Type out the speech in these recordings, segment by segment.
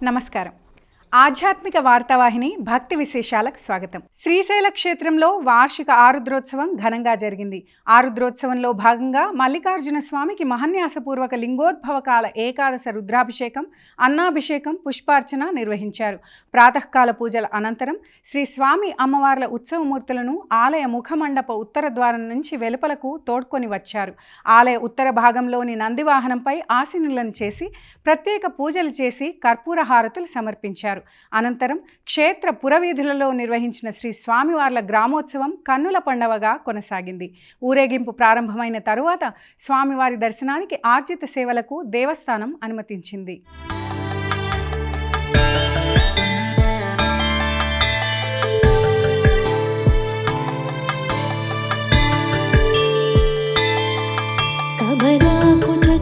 నమస్కారం. ఆధ్యాత్మిక వార్తావాహిని భక్తి విశేషాలకు స్వాగతం. శ్రీశైల క్షేత్రంలో వార్షిక ఆరుద్రోత్సవం ఘనంగా జరిగింది. ఆరుద్రోత్సవంలో భాగంగా మల్లికార్జున స్వామికి మహాన్యాసపూర్వక లింగోద్భవ కాల ఏకాదశ రుద్రాభిషేకం, అన్నాభిషేకం, పుష్పార్చన నిర్వహించారు. ప్రాతకాల పూజల అనంతరం శ్రీ స్వామి అమ్మవార్ల ఉత్సవమూర్తులను ఆలయ ముఖమండప ఉత్తర ద్వారం నుంచి వెలుపలకు తోడ్కొని వచ్చారు. ఆలయ ఉత్తర భాగంలోని నందివాహనంపై ఆసీనులను చేసి ప్రత్యేక పూజలు చేసి కర్పూర హారతులు సమర్పించారు. అనంతరం క్షేత్ర పురవీధులలో నిర్వహించిన శ్రీ స్వామివార్ల గ్రామోత్సవం కన్నుల పండవగా కొనసాగింది. ఊరేగింపు ప్రారంభమైన తరువాత స్వామివారి దర్శనానికి ఆర్జిత సేవలకు దేవస్థానం అనుమతించింది.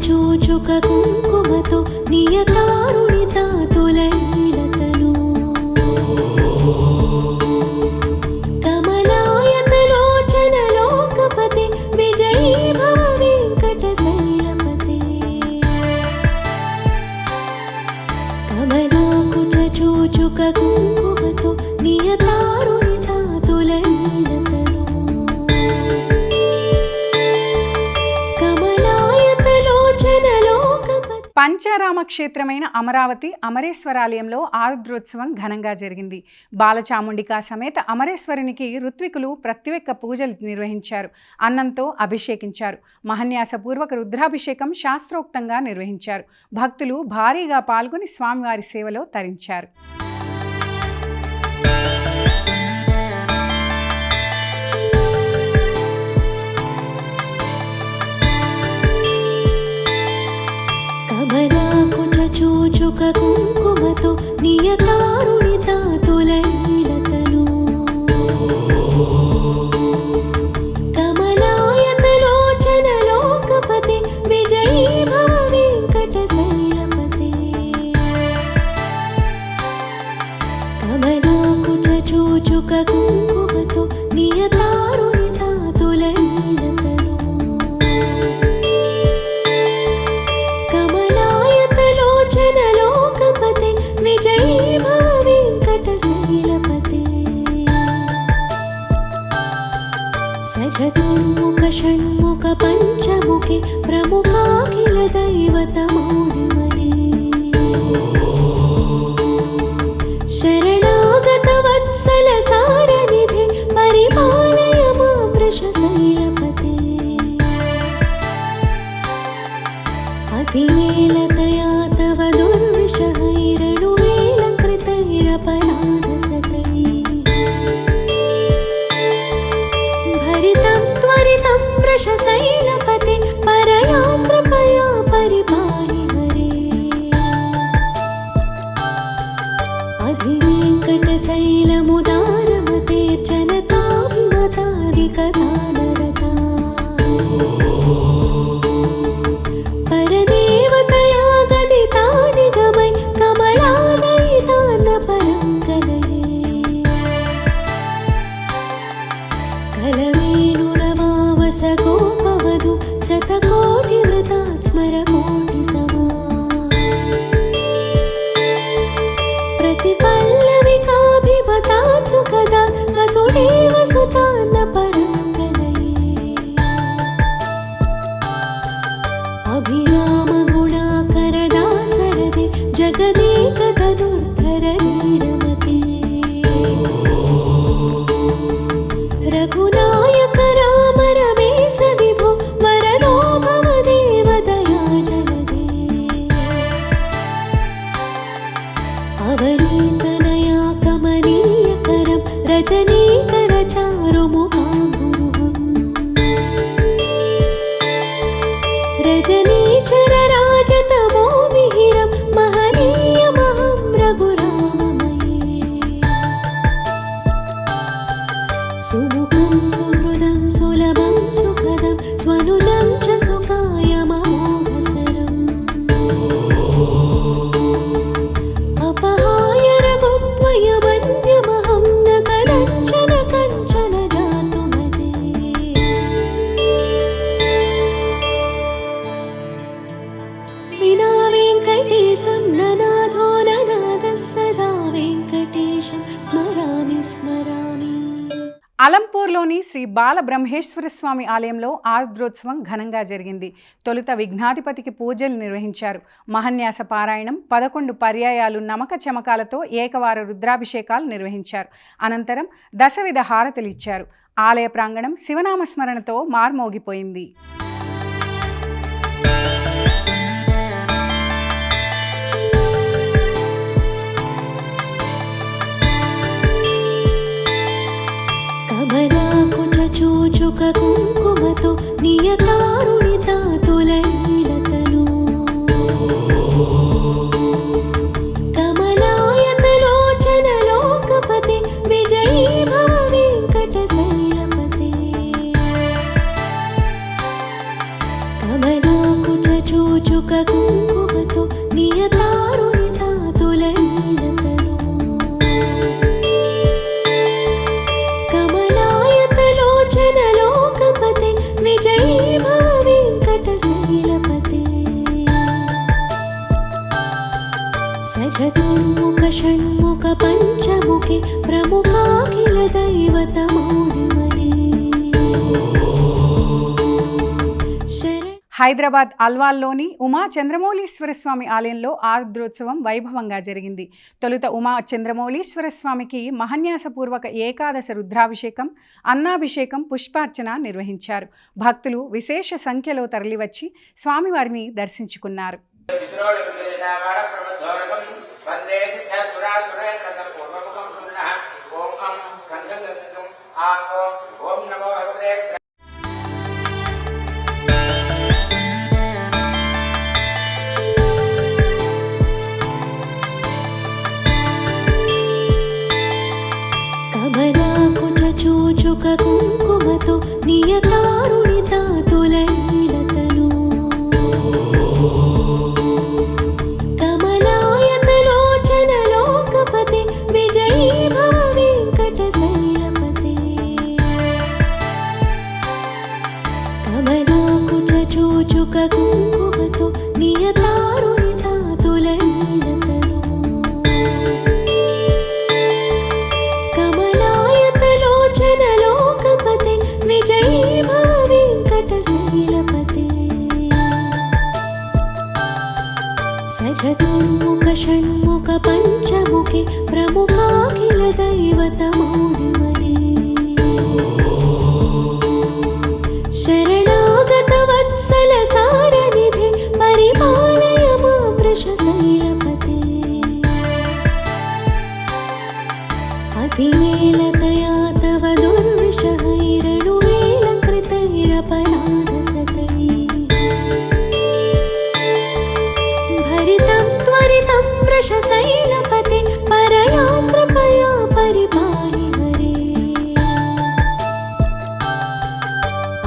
చూచుక కుంకుమతో నియతారుణిత తులనీలతను కమలాయతలోచన లోకపతి విజయీ భవ వెంకటశైలపతే కమలాకుచ చూచుక కుంకుమతో నియతారుణిత తులనీలతను పంచారామ క్షేత్రమైన అమరావతి అమరేశ్వరాలయంలో ఆరుద్రోత్సవం ఘనంగా జరిగింది. బాలచాముండికా సమేత అమరేశ్వరునికి ఋత్వికులు ప్రత్యేక పూజలు నిర్వహించారు. అన్నంతో అభిషేకించారు. మహాన్యాసపూర్వక రుద్రాభిషేకం శాస్త్రోక్తంగా నిర్వహించారు. భక్తులు భారీగా పాల్గొని స్వామివారి సేవలో తరించారు. చూచుక కుంకుమతో నియతారుణిత తులనీలతను కమలాయతలోచన లోకపతి విజయీ భవ వెంకటశైలపతే కమలాకుచ చూచుక కుంకుమతో నియతారుణిత తులనీలతను విజయీ భవ వెంకటశైలపతే సచతుర్ముఖ షణ్ముఖ పంచముఖి ప్రముఖాఖిల దైవతమౌళిమణి శరణాగత వత్సల సారనిధి పరిపాలయ మాం వృషశైలపతే అధినేలతయా తవ దుర్విషహైరణువేలకృతైరపరాధసతై భరితం త్వరితం వృషశైలపతే పరయా కృపయా పరిపాహి హరే అధివేంకటశైలముదారమతేర్జనతాభిమతాదికథానరతా పరదేవతయా గదితా నిగమై కమలాదయితాన్న పరం కలయే కలవేణురవావస గోపవధు శతకోటి వృతాత్ స్మర కోటి సమా ప్రతిపల్లవికాభిమతాత్ సుఖదాత్ వసుదేవ సుతాన్న పరం కలయే అభిరామ గుణాకర దాసరథి జగదేక తదుర్ధర నీరమతే రఘునాయక రామ రమేశ విభో వరదో భవ దేవ దయా జలదే అవనీతనయా కమనీయకరం రజనీకర చారుముఖాంబురుహం రజనీచర రాజతమో మిహిరం మహనీయమహం రఘురామమయే సుముఖం సుహృదం సులభం సుఖదం స్వనుజం చ సుఖాయమమోఘశరం అపహాయ రఘుత్వయమన్యమహం న కదంచన కంచన జాతు భజే వినా వెంకటేశం ననాథో ననాథ स्मरामि అలంపూర్లోని శ్రీ బాల బ్రహ్మేశ్వర స్వామి ఆలయంలో ఆరుద్రోత్సవం ఘనంగా జరిగింది. తొలుత విఘ్నాధిపతికి పూజలు నిర్వహించారు. మహన్యాస పారాయణం, 11 పర్యాయాలు నమక చమకాలతో ఏకవార రుద్రాభిషేకాలు నిర్వహించారు. అనంతరం దశవిధ హారతులు ఇచ్చారు. ఆలయ ప్రాంగణం శివనామస్మరణతో మార్మోగిపోయింది. చూచుక కుంకుమతో నియతారుణిత తులనీలతను కమలాయతలోచన లోకపతి విజయీ భవ వెంకటశైలపతే కమలాకుచ చూచుక కుంకుమతో నియతారుణిత తులనీలతను విజయీ భవ వెంకటశైలపతే సచతుర్ముఖ షణ్ముఖ పంచముఖి ప్రముఖాఖిల దైవతమౌళిమణి. హైదరాబాద్ అల్వాల్లోని ఉమా చంద్రమౌళీశ్వర స్వామి ఆలయంలో ఆరుద్రోత్సవం వైభవంగా జరిగింది. తొలుత ఉమా చంద్రమౌళీశ్వర స్వామికి మహన్యాసపూర్వక ఏకాదశ రుద్రాభిషేకం, అన్నాభిషేకం, పుష్పార్చన నిర్వహించారు. భక్తులు విశేష సంఖ్యలో తరలివచ్చి స్వామివారిని దర్శించుకున్నారు. చూచుక కుంకుమతో నియతారుణిత తులనీలతను కమలాయతలోచన లోకపతి విజయీ భవ వెంకటశైలపతే కమలాకుచ చూచుక కుంకుమతో నియతారుణిత తులనీలతను విజయీ భవ వెంకటశైలపతే సచతుర్ముఖ షణ్ముఖ పంచముఖి ప్రముఖాఖిల దైవతమౌళిమణి. శరణాగత వత్సల సారనిధి పరిపాలయ మాం వృషశైలపతే అతివేలతయా తవ దుర్విషహైరణువేలకృతైరపరాధసతై భరితం త్వరితం వృషశైలపతే పరయా కృపయా పరిపాహి హరే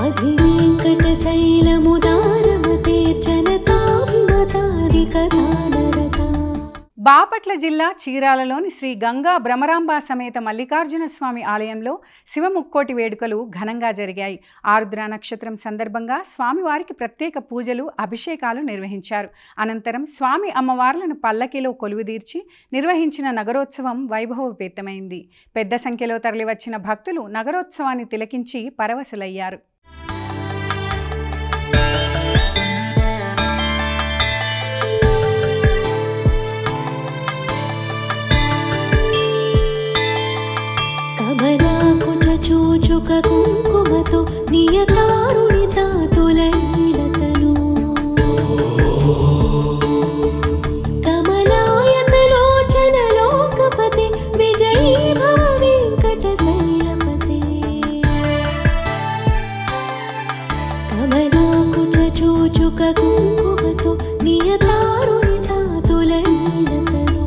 అధివేంకటశైలముదారమతే జనతాభిమతాదికథానరతా. బాపట్ల జిల్లా చీరాలలోని శ్రీ గంగా భ్రమరాంబ సమేత మల్లికార్జున స్వామి ఆలయంలో శివముక్కోటి వేడుకలు ఘనంగా జరిగాయి. ఆరుద్ర నక్షత్రం సందర్భంగా స్వామివారికి ప్రత్యేక పూజలు, అభిషేకాలు నిర్వహించారు. అనంతరం స్వామి అమ్మవార్లను పల్లకిలో కొలువుదీర్చి నిర్వహించిన నగరోత్సవం వైభవపేతమైంది. పెద్ద సంఖ్యలో తరలివచ్చిన భక్తులు నగరోత్సవాన్ని తిలకించి పరవశులయ్యారు. చూచుక కుంకుమతో నియతారుణిత తులనీలతను కమలాయతలోచన లోకపతి విజయీ భవ వెంకటశైలపతే కమలాకుచ చూచుక కుంకుమతో నియతారుణిత తులనీలతను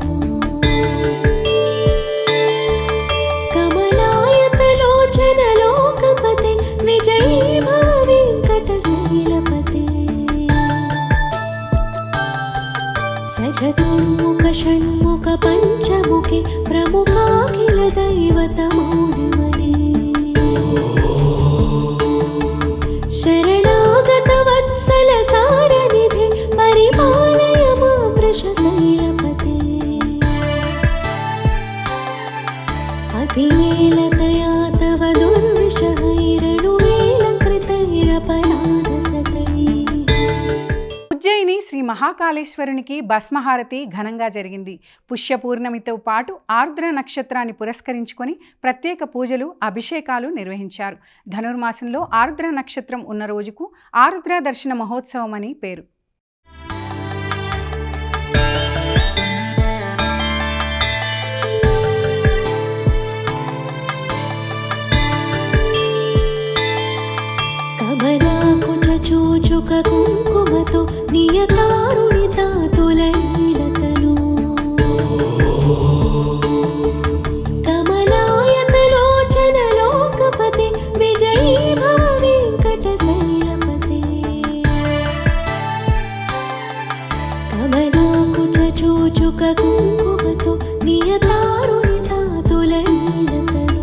విజయీ భవ వెంకటశైలపతే సచతుర్ముఖ షణ్ముఖ పంచముఖి ప్రముఖాఖిల దైవతమౌళిమణి. శరణాగత వత్సల సారనిధి పరిపాలయ మాం వృషశైలపతే అతివే మహాకాళేశ్వరునికి భస్మహారతి ఘనంగా జరిగింది. పుష్యపూర్ణమితో పాటు ఆర్ద్ర నక్షత్రాన్ని పురస్కరించుకొని ప్రత్యేక పూజలు, అభిషేకాలు నిర్వహించారు. ధనుర్మాసంలో ఆర్ద్ర నక్షత్రం ఉన్న రోజుకు ఆరుద్ర దర్శన మహోత్సవం అని పేరు. చూచుక కుంకుమతో నియతారుణిత తులైలతను కమలాయతలోచన లోకపతి విజయీ భవ వెంకట శైలపతి కమలాకుచ చూచుక కుంకుమతో నియతారుణిత తులైలతను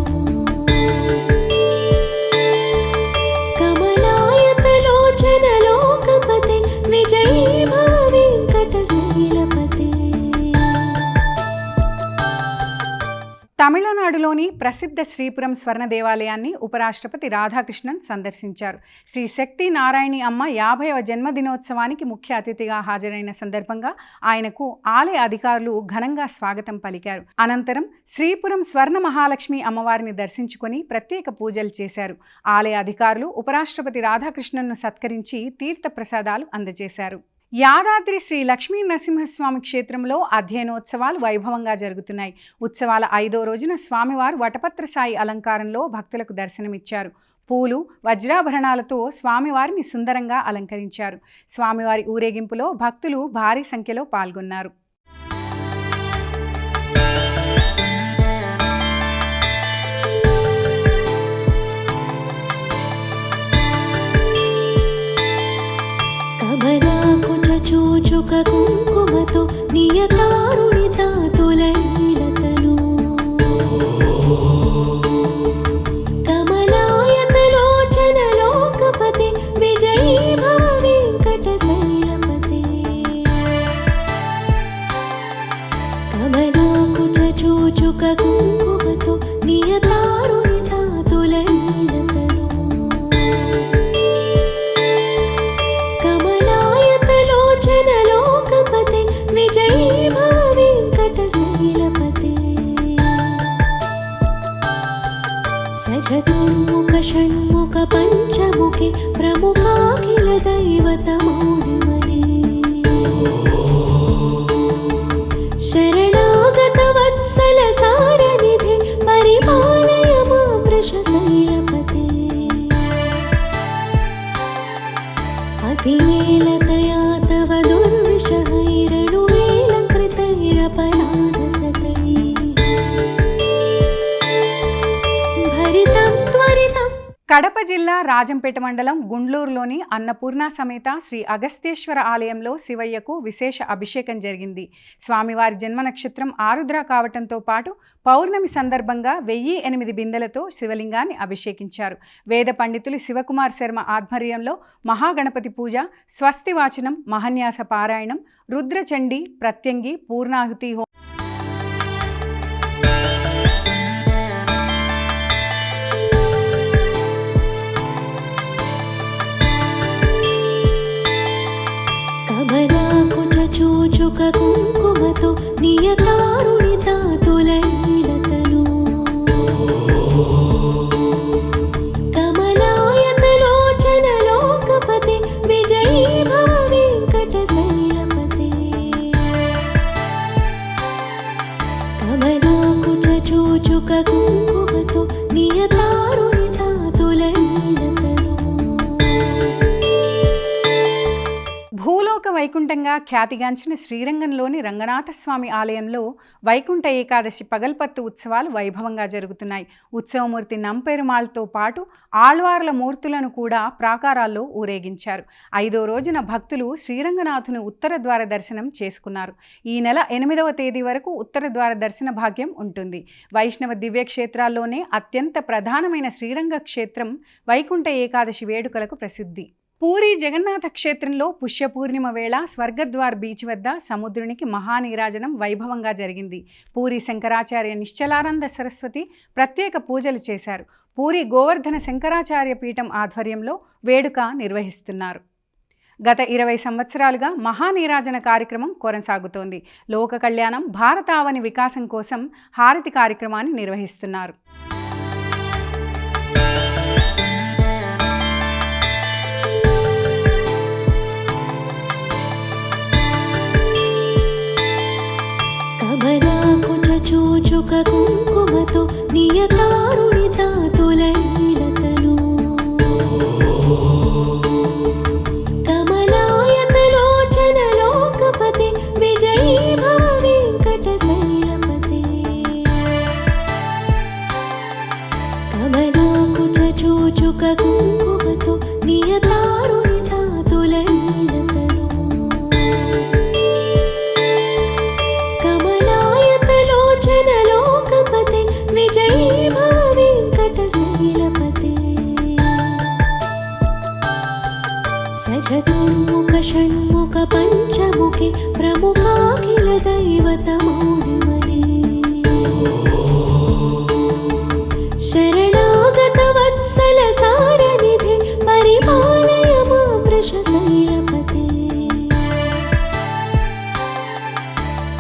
తమిళనాడులోని ప్రసిద్ధ శ్రీపురం స్వర్ణ దేవాలయాన్ని ఉపరాష్ట్రపతి రాధాకృష్ణన్ సందర్శించారు. శ్రీ శక్తి నారాయణి అమ్మ 50వ జన్మదినోత్సవానికి ముఖ్య అతిథిగా హాజరైన సందర్భంగా ఆయనకు ఆలయ అధికారులు ఘనంగా స్వాగతం పలికారు. అనంతరం శ్రీపురం స్వర్ణ మహాలక్ష్మి అమ్మవారిని దర్శించుకొని ప్రత్యేక పూజలు చేశారు. ఆలయ అధికారులు ఉపరాష్ట్రపతి రాధాకృష్ణన్ను సత్కరించి తీర్థ ప్రసాదాలు అందజేశారు. యాదాద్రి శ్రీ లక్ష్మీ నరసింహస్వామి క్షేత్రంలో అధ్యయనోత్సవాలు వైభవంగా జరుగుతున్నాయి. ఉత్సవాల 5వ రోజున స్వామివారు వటపత్ర సాయి అలంకారంలో భక్తులకు దర్శనమిచ్చారు. పూలు, వజ్రాభరణాలతో స్వామివారిని సుందరంగా అలంకరించారు. స్వామివారి ఊరేగింపులో భక్తులు భారీ సంఖ్యలో పాల్గొన్నారు. చూచుక కుంకుమతో నియతారుణిత తులైలతను కమలాయతలోచన లోకపతి విజయీ భవ వెంకట శైలపతి కమలాకుచ చూచుక కుంకుమతో నియతారుణిత తులైలతను విజయీ భవ వెంకట శైలపతి సచతుర్ముఖ షణ్ముఖ పంచముఖి ప్రముఖాఖిల దైవత మౌళిమణి శరణాగత వత్సల సారనిధి పరిపాలయ మాం వృష శైలపతి అతివేలతయా తవ దుర్విషహైరణు కడప జిల్లా రాజంపేట మండలం గుండ్లూరులోని అన్నపూర్ణ సమేత శ్రీ అగస్తేశ్వర ఆలయంలో శివయ్యకు విశేష అభిషేకం జరిగింది. స్వామివారి జన్మ నక్షత్రం ఆరుద్ర కావటంతో పాటు పౌర్ణమి సందర్భంగా 1008 బిందెలతో శివలింగాన్ని అభిషేకించారు. వేద పండితులు శివకుమార్ శర్మ ఆధ్వర్యంలో మహాగణపతి పూజ, స్వస్తి వాచనం, మహన్యాస పారాయణం, రుద్రచండీ, ప్రత్యంగి, పూర్ణాహుతి చూచుక కుంకుమతో నియతారుణిత తులైలతను కమలాయతలోచన లోకపతి విజయీ భవ వెంకట శైలపతి కమలాకుచ చూచుక కుంకుమతో నియతారుణిత తులైలతను భూలోక వైకుంఠంగా ఖ్యాతిగాంచిన శ్రీరంగంలోని రంగనాథస్వామి ఆలయంలో వైకుంఠ ఏకాదశి పగల్పత్తు ఉత్సవాలు వైభవంగా జరుగుతున్నాయి. ఉత్సవమూర్తి నంపెరుమాళ్తో పాటు ఆళ్వార్ల మూర్తులను కూడా ప్రాకారాల్లో ఊరేగించారు. 5వ రోజున భక్తులు శ్రీరంగనాథుని ఉత్తర ద్వార దర్శనం చేసుకున్నారు. ఈ నెల 8వ తేదీ వరకు ఉత్తర ద్వార దర్శన భాగ్యం ఉంటుంది. వైష్ణవ దివ్యక్షేత్రాల్లోనే అత్యంత ప్రధానమైన శ్రీరంగ క్షేత్రం వైకుంఠ ఏకాదశి వేడుకలకు ప్రసిద్ధి. పూరి జగన్నాథ క్షేత్రంలో పుష్యపూర్ణిమ వేళ స్వర్గద్వార్ బీచ్ వద్ద సముద్రునికి మహానీరాజనం వైభవంగా జరిగింది. పూరి శంకరాచార్య నిశ్చలానంద సరస్వతి ప్రత్యేక పూజలు చేశారు. పూరి గోవర్ధన శంకరాచార్య పీఠం ఆధ్వర్యంలో వేడుక నిర్వహిస్తున్నారు. గత 20 సంవత్సరాలుగా మహానీరాజన కార్యక్రమం కొనసాగుతోంది. లోక కళ్యాణం, భారతావని వికాసం కోసం హారతి కార్యక్రమాన్ని నిర్వహిస్తున్నారు. చూచుక కుంకుమతో నియతారుణిత తులనీలతను కమలాయతలోచన లోకపతి విజయీ భవ వెంకటశైలపతే కమలాకుచ చూచుక కుంకుమతో నియతారుణిత తులనీలతను విజయీ భవ వెంకటశైలపతే సచతుర్ముఖ షణ్ముఖ పంచముఖి ప్రముఖాఖిల దైవతమౌళిమణి శరణాగత వత్సల సారనిధి పరిపాలయ మాం వృషశైలపతే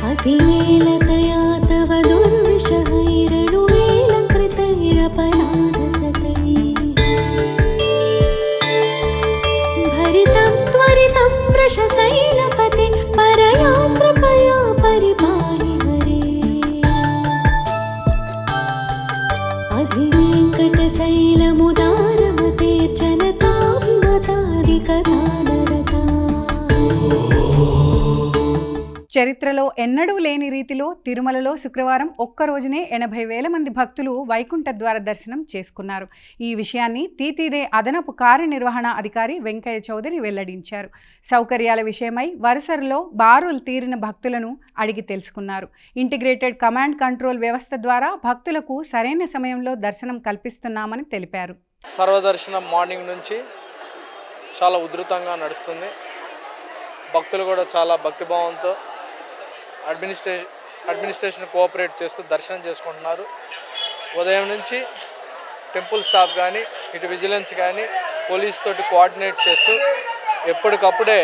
అతివేలతయా తవ దుర్విషహైరణు భరితం త్వరితం వృషశైలపతే పరయా కృపయా పరిపాహి హరే అధివేంకటశైలముదారమతే జనతాభిమతాదికథానరతా. చరిత్రలో ఎన్నడూ లేని రీతిలో తిరుమలలో శుక్రవారం ఒక్కరోజునే 80,000 మంది భక్తులు వైకుంఠ ద్వార దర్శనం చేసుకున్నారు. ఈ విషయాన్ని తీతీదే అదనపు కార్యనిర్వహణ అధికారి వెంకయ్య చౌదరి వెల్లడించారు. సౌకర్యాల విషయమై వరుసలో బారులు తీరిన భక్తులను అడిగి తెలుసుకున్నారు. ఇంటిగ్రేటెడ్ కమాండ్ కంట్రోల్ వ్యవస్థ ద్వారా భక్తులకు సరైన సమయంలో దర్శనం కల్పిస్తున్నామని తెలిపారు. సర్వదర్శనం మార్నింగ్ నుంచి చాలా ఉధృతంగా నడుస్తుంది. భక్తులు కూడా చాలా భక్తిభావంతో అడ్మినిస్ట్రేషన్ కోఆపరేట్ చేస్తూ దర్శనం చేసుకుంటున్నారు. ఉదయం నుంచి టెంపుల్ స్టాఫ్ కానీ ఇటు విజిలెన్స్ కానీ పోలీస్ తోటి కోఆర్డినేట్ చేస్తూ ఎప్పటికప్పుడే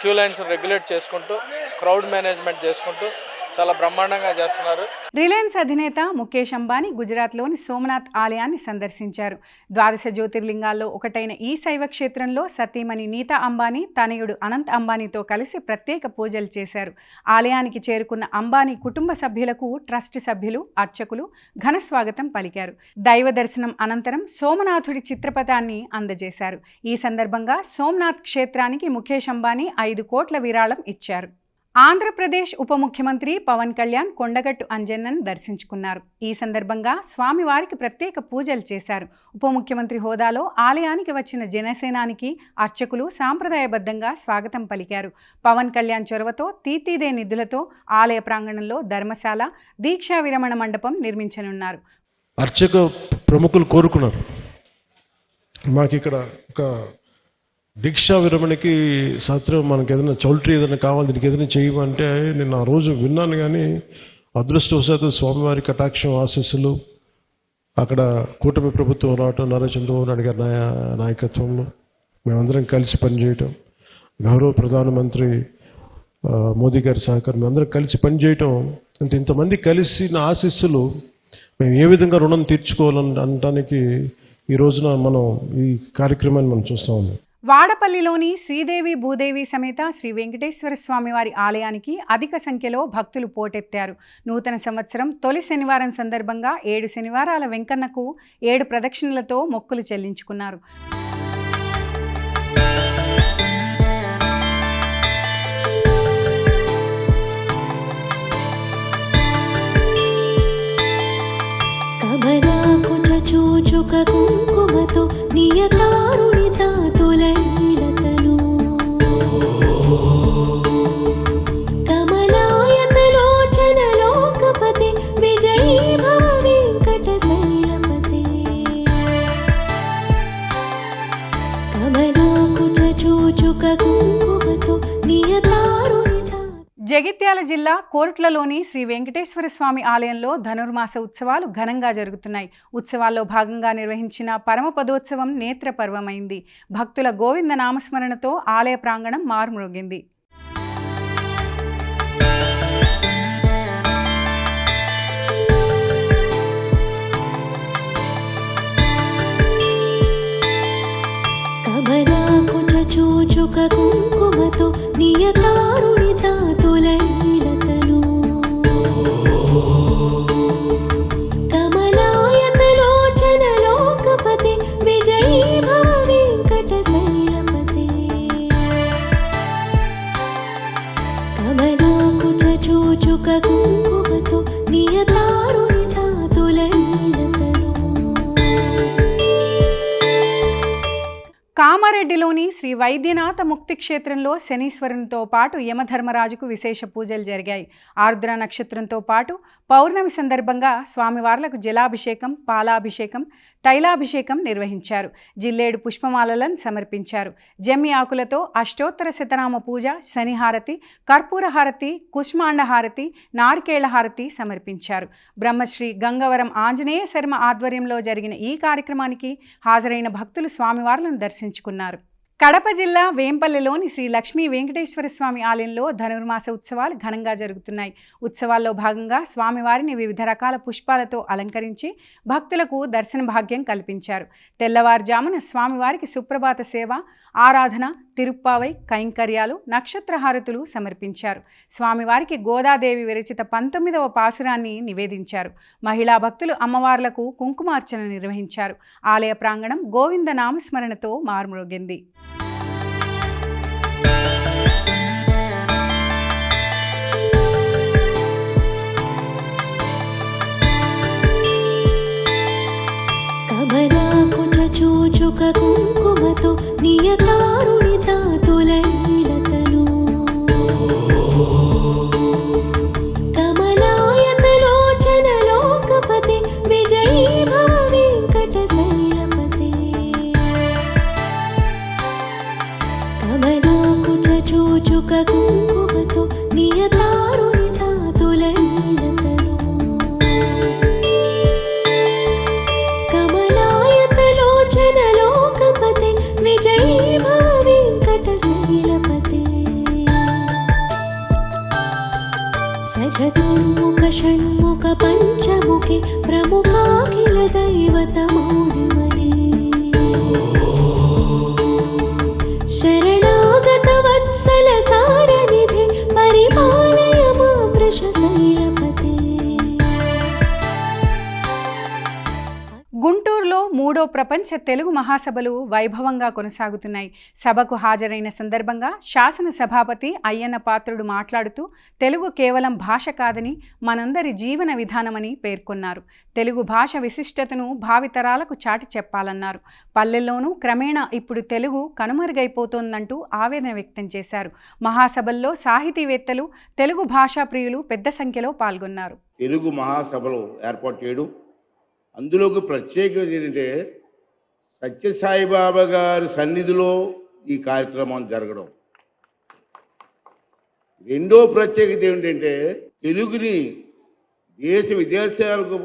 క్యూ లైన్స్ రెగ్యులేట్ చేసుకుంటూ క్రౌడ్ మేనేజ్మెంట్ చేసుకుంటూ చాలా బ్రహ్మాండంగా చేస్తున్నారు. రిలయన్స్ అధినేత ముఖేష్ అంబానీ గుజరాత్లోని సోమనాథ్ ఆలయాన్ని సందర్శించారు. 12 జ్యోతిర్లింగాల్లో ఒకటైన ఈ శైవ క్షేత్రంలో సతీమణి నీతా అంబానీ తనయుడు అనంత్ అంబానీతో కలిసి ప్రత్యేక పూజలు చేశారు. ఆలయానికి చేరుకున్న అంబానీ కుటుంబ సభ్యులకు ట్రస్ట్ సభ్యులు, అర్చకులు ఘన స్వాగతం పలికారు. దైవ దర్శనం అనంతరం సోమనాథుడి చిత్రపటాన్ని అందజేశారు. ఈ సందర్భంగా సోమనాథ్ క్షేత్రానికి ముఖేష్ అంబానీ 5 కోట్ల విరాళం ఇచ్చారు. ఆంధ్రప్రదేశ్ ఉప ముఖ్యమంత్రి పవన్ కళ్యాణ్ కొండగట్టు అంజన్నను దర్శించుకున్నారు. ఈ సందర్భంగా స్వామివారికి ప్రత్యేక పూజలు చేశారు. ఉప ముఖ్యమంత్రి హోదాలో ఆలయానికి వచ్చిన జనసేనానికి అర్చకులు సాంప్రదాయబద్ధంగా స్వాగతం పలికారు. పవన్ కళ్యాణ్ చొరవతో తీతీదే నిధులతో ఆలయ ప్రాంగణంలో ధర్మశాల, దీక్షా విరమణ మండపం నిర్మించనున్నారు. అర్చక ప్రముఖులు కోరుకున్నారు, మాకు ఇక్కడ ఒక దీక్షా విరమణకి శాస్త్రం మనకి ఏదైనా చౌల్ట్రీ ఏదైనా కావాలి, దీనికి ఏదైనా చేయమంటే నేను ఆ రోజు విన్నాను. కానీ అదృష్టవశాత్తు స్వామివారి కటాక్షం ఆశీస్సులు అక్కడ కూటమి ప్రభుత్వం రావటం, నారా చంద్రబాబు నాయుడు గారి నాయకత్వంలో మేమందరం కలిసి పనిచేయటం, గౌరవ ప్రధానమంత్రి మోదీ గారి సహకారం, మేమందరం కలిసి పనిచేయటం, అంటే ఇంతమంది కలిసి నా ఆశీస్సులు మేము ఏ విధంగా రుణం తీర్చుకోవాలని అనడానికి ఈ రోజున మనం ఈ కార్యక్రమాన్ని మనం చూస్తూ ఉన్నాం. వాడపల్లిలోని శ్రీదేవి భూదేవి సమేత శ్రీ వెంకటేశ్వర స్వామివారి ఆలయానికి అధిక సంఖ్యలో భక్తులు పోటెత్తారు. నూతన సంవత్సరం తొలి శనివారం సందర్భంగా 7 శనివారాల వెంకన్నకు 7 ప్రదక్షిణలతో మొక్కులు చెల్లించుకున్నారు. చూచుక కుంకుమతో నియతారుణిత తులనీలతను కమలాయతలోచన లోకపతి విజయీ భవ వెంకటశైలపతే కమలాకుచ చూచుక కుంకుమతో నియతారుణిత. జగిత్యాల జిల్లా కోరుట్లలోని శ్రీ వెంకటేశ్వర స్వామి ఆలయంలో ధనుర్మాస ఉత్సవాలు ఘనంగా జరుగుతున్నాయి. ఉత్సవాల్లో భాగంగా నిర్వహించిన పరమపదోత్సవం నేత్రపర్వమైంది. భక్తుల గోవింద నామస్మరణతో ఆలయ ప్రాంగణం మారుమ్రోగింది. చూచుక కుంకుమతో నియతారుణిత తులైలతను కమలాయతలోచన లోకపతి విజయీ భవ వెంకట శైలపతి కమలాకుచ చూచుక కుంకుమతో నియతారుణిత తులైలతను. కామారెడ్డిలోని శ్రీ వైద్యనాథ ముక్తి క్షేత్రంలో శనీశ్వరునితో పాటు యమధర్మరాజుకు విశేష పూజలు జరిగాయి. ఆర్ద్ర నక్షత్రంతో పాటు పౌర్ణమి సందర్భంగా స్వామివార్లకు జలాభిషేకం, పాలాభిషేకం, తైలాభిషేకం నిర్వహించారు. జిల్లేడు పుష్పమాలలను సమర్పించారు. జమ్మి ఆకులతో అష్టోత్తర శతనామ పూజ, శనిహారతి, కర్పూర హారతి, కుష్మాండ హారతి, నారికేళ హారతి సమర్పించారు. బ్రహ్మశ్రీ గంగవరం ఆంజనేయ శర్మ ఆధ్వర్యంలో జరిగిన ఈ కార్యక్రమానికి హాజరైన భక్తులు స్వామివార్లను దర్శించుకున్నారు. కడప జిల్లా వేంపల్లెలోని శ్రీ లక్ష్మీ వెంకటేశ్వర స్వామి ఆలయంలో ధనుర్మాస ఉత్సవాలు ఘనంగా జరుగుతున్నాయి. ఉత్సవాల్లో భాగంగా స్వామివారిని వివిధ రకాల పుష్పాలతో అలంకరించి భక్తులకు దర్శన భాగ్యం కల్పించారు. తెల్లవారుజామున స్వామివారికి సుప్రభాత సేవ, ఆరాధన, తిరుప్పావై, కైంకర్యాలు, నక్షత్రహారతులు సమర్పించారు. స్వామివారికి గోదాదేవి విరచిత 19వ పాసురాన్ని నివేదించారు. మహిళా భక్తులు అమ్మవార్లకు కుంకుమార్చన నిర్వహించారు. ఆలయ ప్రాంగణం గోవింద నామస్మరణతో మారుమ్రోగింది. చూచుక కుంకుమతో నియతారుణిత తులైలతను కమలాయతలోచన లోకపతి విజయీ భవ వెంకట శైలపతి కమలాకుచ చూచుక కుంకుమతో నియతారుణిత తులైలతను విజయీ భవ వెంకట శైలపతి సచతుర్ముఖ షణ్ముఖ పంచముఖి ప్రముఖాఖిల దైవత మౌళిమణి శరణాగత వత్సల సారనిధి పరిపాలయ మాం వృష శైలపతి. గుంటూరులో 3వ ప్రపంచ తెలుగు మహాసభలు వైభవంగా కొనసాగుతున్నాయి. సభకు హాజరైన సందర్భంగా శాసన సభాపతి అయ్యన్న పాత్రుడు మాట్లాడుతూ తెలుగు కేవలం భాష కాదని మనందరి జీవన విధానమని పేర్కొన్నారు. తెలుగు భాష విశిష్టతను భావితరాలకు చాటి చెప్పాలన్నారు. పల్లెల్లోనూ క్రమేణా ఇప్పుడు తెలుగు కనుమరుగైపోతోందంటూ ఆవేదన వ్యక్తం చేశారు. మహాసభల్లో సాహితీవేత్తలు, తెలుగు భాషా ప్రియులు పెద్ద సంఖ్యలో పాల్గొన్నారు. తెలుగు మహాసభలు ఏర్పాటు చేయడం, అందులోకి ప్రత్యేకత ఏంటంటే సత్యసాయిబాబా గారి సన్నిధిలో ఈ కార్యక్రమం జరగడం. రెండో ప్రత్యేకత ఏమిటంటే తెలుగుని దేశ విదేశాలకు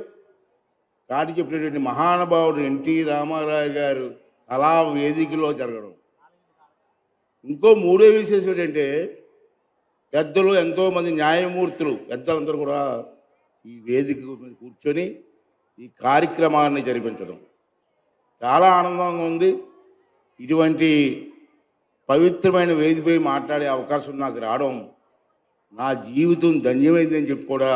చాటి చెప్పినటువంటి మహానుభావుడు ఎన్టీ రామారావు గారు కళా వేదికలో జరగడం. ఇంకో మూడో విశేషం ఏంటంటే పెద్దలు, ఎంతోమంది న్యాయమూర్తులు, పెద్దలందరూ కూడా ఈ వేదిక మీద కూర్చొని ఈ కార్యక్రమాన్ని జరిపించడం చాలా ఆనందంగా ఉంది. ఇటువంటి పవిత్రమైన వేదికపై మాట్లాడే అవకాశం నాకు రావడం నా జీవితం ధన్యమైందని చెప్పి కూడా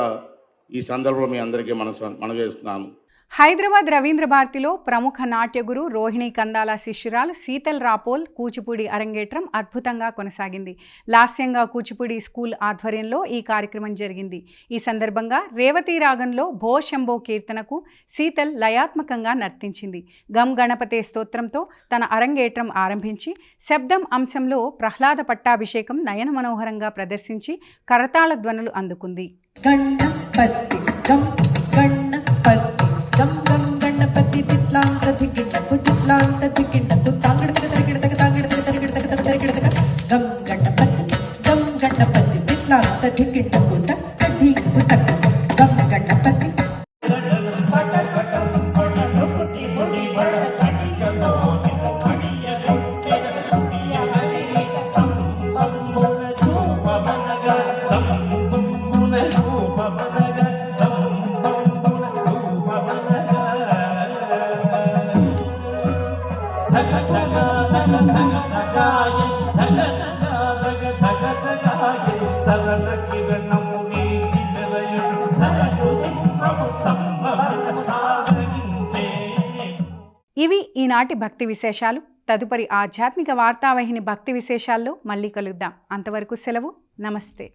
ఈ సందర్భంలో మీ అందరికీ మనవేస్తున్నాను. హైదరాబాద్ రవీంద్ర భారతిలో ప్రముఖ నాట్య గురు రోహిణి కందాల శిష్యురాలు శీతల్ రాపోల్ కూచిపూడి అరంగేట్రం అద్భుతంగా కొనసాగింది. లాస్యంగా కూచిపూడి స్కూల్ ఆధ్వర్యంలో ఈ కార్యక్రమం జరిగింది. ఈ సందర్భంగా రేవతి రాగంలో భో శంభో కీర్తనకు శీతల్ లయాత్మకంగా నర్తించింది. గం గణపతే స్తోత్రంతో తన అరంగేట్రం ఆరంభించి శబ్దం అంశంలో ప్రహ్లాద పట్టాభిషేకం నయన మనోహరంగా ప్రదర్శించి కరతాళ ధ్వనులు అందుకుంది. గణపతి తిట్లాంత దిగిటకు తిట్లాంత దిగిటకు తాంగడక తరిగిడక తాంగడక తరిగిడక తరిగిడక గం గణపతి స్లాంత ధిక్కించకు ధీకు తక్కు గం గణపతి ఇవి ఈనాటి భక్తి విశేషాలు. తదుపరి ఆధ్యాత్మిక వార్తావాహిని భక్తి విశేషాల్లో మళ్ళీ కలుద్దాం. అంతవరకు సెలవు. నమస్తే.